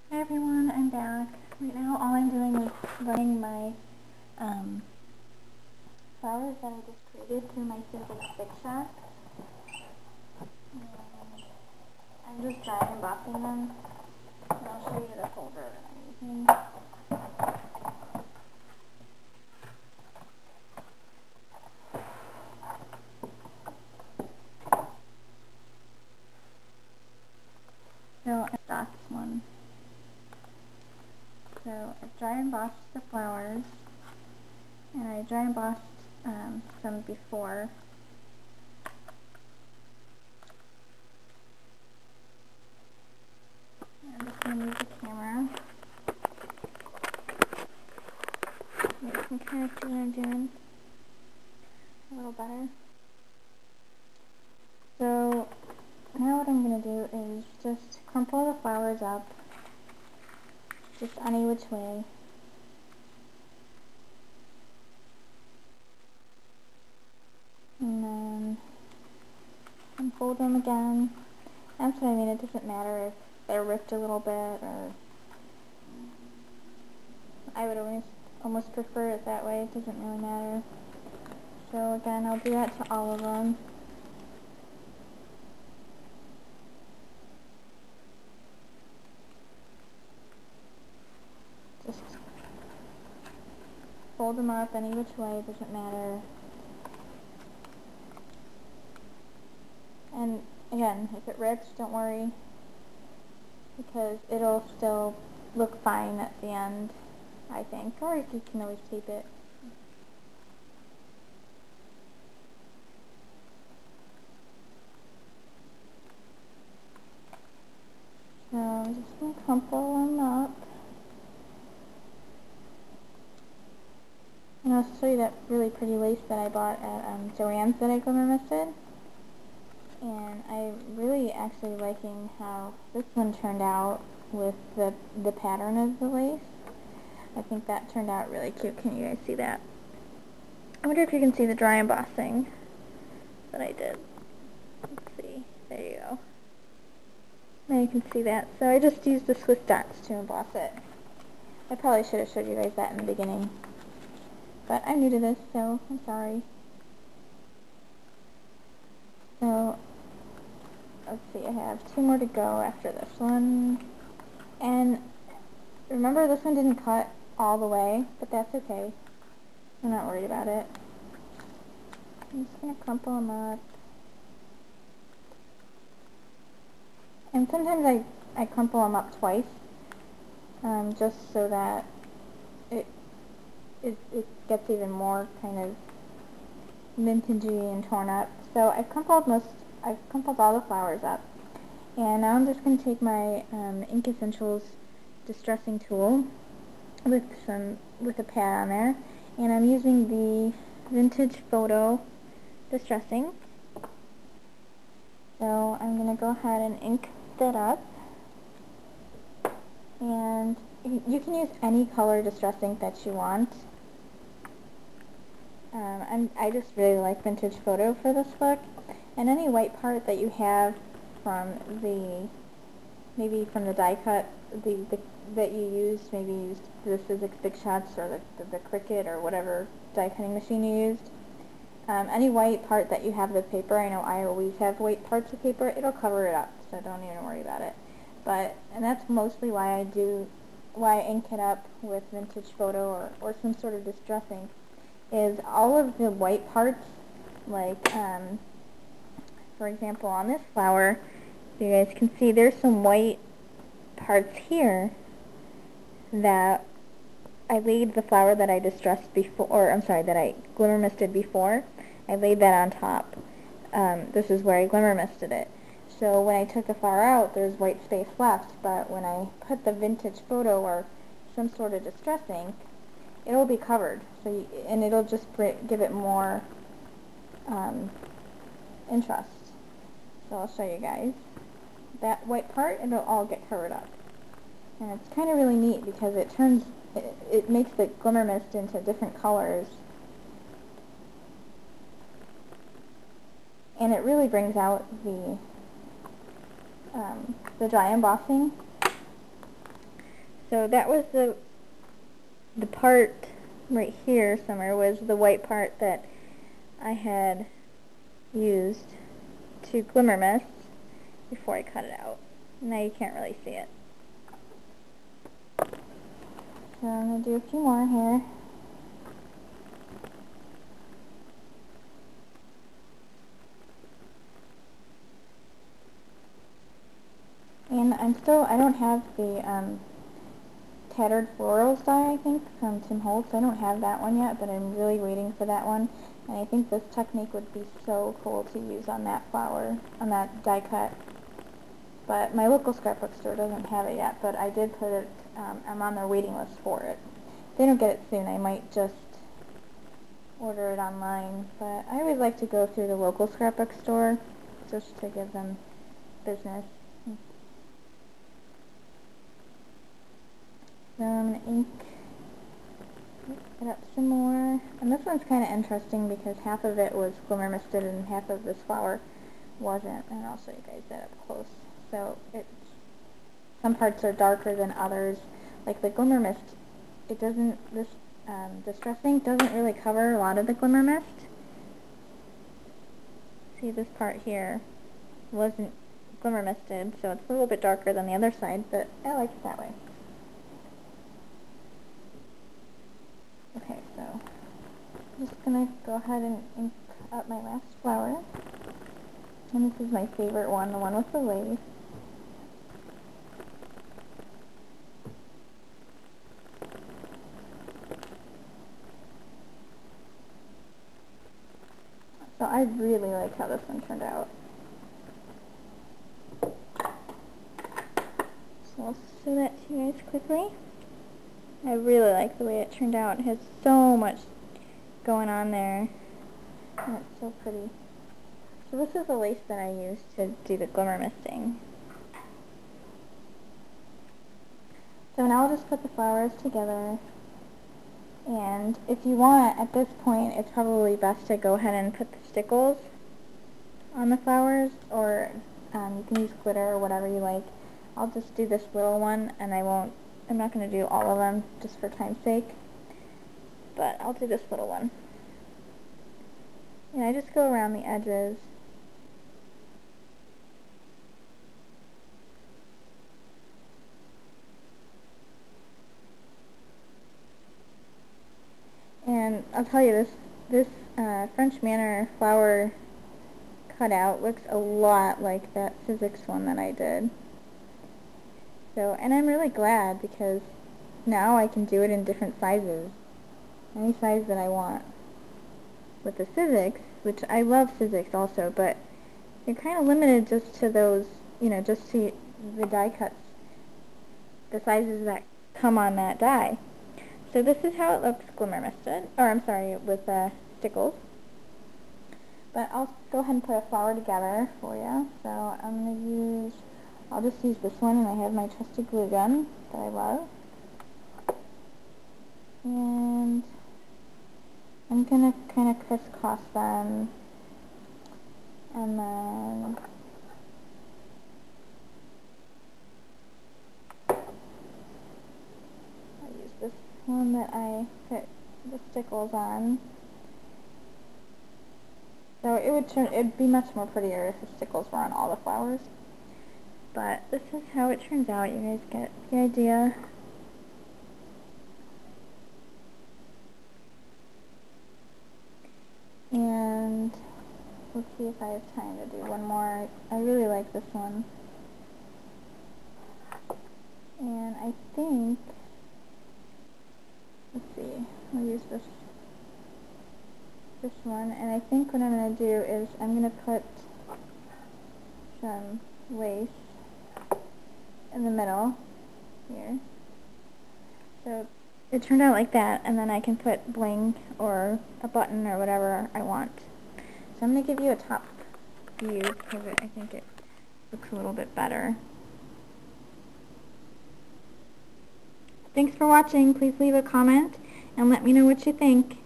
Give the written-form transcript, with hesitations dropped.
Hi everyone, I'm back. Right now all I'm doing is running my flowers that I just created through my sizzix stick shot. I'm just dry embossing them, and I'll show you the folder that I'm using. So that's one. So I've dry embossed the flowers, and I dry embossed some before. I'm just going to move the camera. You can kind of see what I'm doing a little better. So now what I'm going to do is just crumple the flowers up, just any which way. And then unfold them again. That's what I mean, it doesn't matter if they're ripped a little bit, or I would almost prefer it that way, it doesn't really matter. So again, I'll do that to all of them. Just fold them up any which way, it doesn't matter. And again, if it rips, don't worry, because it'll still look fine at the end, I think. Or you can always tape it. So I'm just going to crumple them up. And I'll show you that really pretty lace that I bought at Joann's that I glimmer misted. And I'm really actually liking how this one turned out with the pattern of the lace. I think that turned out really cute. Can you guys see that? I wonder if you can see the dry embossing that I did. Let's see. There you go. Now you can see that. So I just used the Swiss dots to emboss it. I probably should have showed you guys that in the beginning. But I'm new to this, so I'm sorry. So, let's see, I have 2 more to go after this one. And remember, this one didn't cut all the way, but that's okay. I'm not worried about it. I'm just going to crumple them up. And sometimes I crumple them up twice, just so that it gets even more kind of vintagey and torn up. So I've crumpled all the flowers up, and now I'm just going to take my Ink Essentials distressing tool with a pad on there, and I'm using the Vintage Photo Distressing. So I'm going to go ahead and ink that up, and you can use any color distress ink that you want. I just really like Vintage Photo for this book, and any white part that you have from maybe from the die cut that you used, maybe you used the sizzix Big Shots or the Cricut or whatever die cutting machine you used. Any white part that you have the paper, I know I always have white parts of paper, it'll cover it up, so don't even worry about it. And that's mostly why I ink it up with Vintage Photo or some sort of distressing, is all of the white parts, like, for example, on this flower, you guys can see there's some white parts here that I laid the flower that I distressed before, or I'm sorry, that I glimmer misted before. I laid that on top. This is where I glimmer misted it. So when I took the flower out, there's white space left, but when I put the Vintage Photo or some sort of distress ink, it'll be covered. And it'll just give it more interest. So I'll show you guys. That white part, it'll all get covered up. And it's kind of really neat because it makes the glimmer mist into different colors. And it really brings out the dry embossing. So that was the part right here somewhere was the white part that I had used to glimmer mist before I cut it out. Now you can't really see it. So I'm going to do a few more here. And I don't have the tattered florals die, I think, from Tim Holtz. I don't have that one yet, but I'm really waiting for that one. And I think this technique would be so cool to use on that flower, on that die cut. But my local scrapbook store doesn't have it yet, but I did put it, I'm on their waiting list for it. If they don't get it soon, I might just order it online. But I always like to go through the local scrapbook store just to give them business. So I'm going to ink it up some more. And this one's kind of interesting because half of it was glimmer misted and half of this flower wasn't. And I'll show you guys that up close. So some parts are darker than others. Like the glimmer mist, it doesn't, this Distress ink doesn't really cover a lot of the glimmer mist. See, this part here wasn't glimmer misted, so it's a little bit darker than the other side, but I like it that way. Okay, so I'm just going to go ahead and ink up my last flower. And this is my favorite one, the one with the lace. So I really like how this one turned out. So I'll show that to you guys quickly. I really like the way it turned out. It has so much going on there. And it's so pretty. So this is the lace that I used to do the glimmer misting. So now I'll just put the flowers together. And if you want, at this point, it's probably best to go ahead and put the stickles on the flowers, or you can use glitter or whatever you like. I'll just do this little one, and I'm not going to do all of them just for time's sake, but I'll do this little one. And I just go around the edges. And I'll tell you, this French Manor flower cutout looks a lot like that sizzix one that I did. So, and I'm really glad because now I can do it in different sizes, any size that I want. With the sizzix, which I love sizzix also, but you're kind of limited just to those, just to the die cuts, the sizes that come on that die. So this is how it looks glimmer misted, or I'm sorry, with stickles. But I'll go ahead and put a flower together for you. So I'll just use this one, and I have my trusty glue gun that I love. And I'm going to kind of crisscross them, and then I'll use this one that I put the stickles on. So it'd be much more prettier if the stickles were on all the flowers. But this is how it turns out. You guys get the idea. And let's see if I have time to do one more. I really like this one. And I think, let's see, I'll use this one, and I think what I'm going to do is I'm going to put some lace in the middle here. So it turned out like that, and then I can put bling or a button or whatever I want. So I'm going to give you a top view because I think it looks a little bit better. Thanks for watching. Please leave a comment and let me know what you think.